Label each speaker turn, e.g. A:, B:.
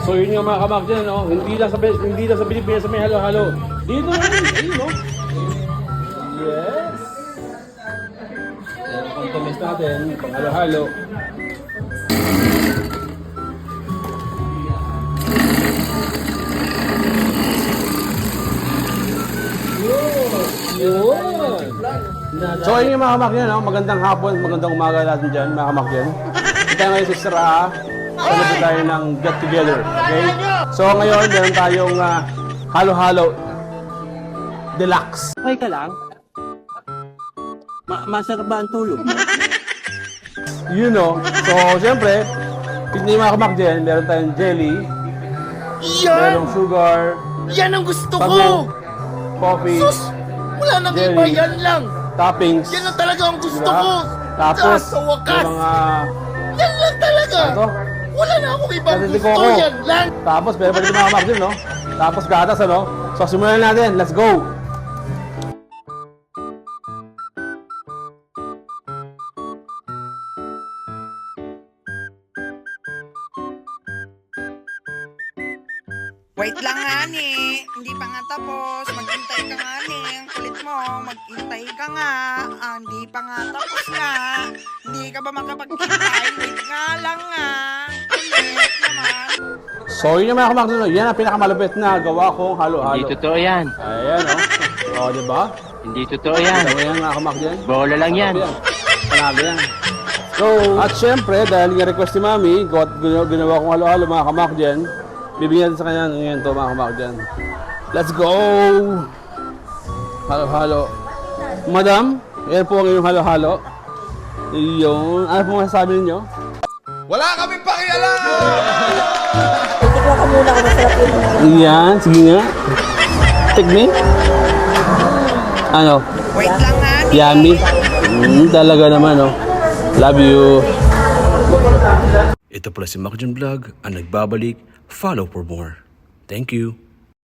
A: So yun yung mga kamak dyan, no? Hindi lang sa Pilipinas sa may halo-halo. Dito na rin, ayun, no? Yes! Yan ang tamis natin, pang halo-halo. Yun! So ayun yung mga kamak dyan, no? Magandang hapon, magandang umaga natin dyan, mga kamak dyan. Kita ngayon sa Sra. Talaga tayo ng get together, okay? So ngayon, meron tayong halo-halo deluxe.
B: Okay ka lang? Masarap ba ang tulog?
A: You know, so siyempre, hindi mga kamak dyan, meron tayong jelly, merong sugar,
C: Yan ang gusto ko!
A: pagong, coffee,
C: Sus! Wala nang
A: jelly,
C: iba, yan lang!
A: toppings,
C: Yan ang talaga ang gusto
A: diba?
C: ko!
A: Tapos,
C: Sa wakas!
A: yung mga,
C: Yan lang talaga!
A: ano?
C: Wala na akong ibang
A: Kasi
C: gusto,
A: ko.
C: yan lang!
A: Tapos, meron pa dito mga kamak dyan, no? Tapos gatas, ano? So, simulan natin, let's go!
D: Wait lang nga ni, hindi pa nga tapos. Maghintay ka nga ni, ang kulit mo. Maghintay ka nga, hindi pa nga tapos nga. Hindi ka ba makapaghintay? Wait nga lang nga. Kulit naman.
A: So, yun yung mga kamak dyan, no? Yan ang pinakamalupit na gawa kong halo-halo.
B: Hindi totoo yan.
A: Ayan, no? O, diba?
B: Hindi totoo yan.
A: Ito yan mga kamak dyan.
B: Bola lang yan.
A: Panalo yan. So, at syempre, dahil nga request ni Mami, ginawa kong halo-halo mga kamak dyan, bibigyan natin sa kanya ngayon to mga kamak dyan. Let's go! Halo-halo. Madam, yan po ang iyong halo-halo. Iyon. Ano po masasabi ninyo?
C: Wala kaming pakialam!
E: Titikman ko muna kung masarap yun.
A: Yan, sige nga. Tigni. Ano?
D: Wait lang nga ni.
A: Yummy. Talaga naman, oh. Love you. Ito pala si Macjan Vlog, ang nagbabalik. Follow for more. Thank you.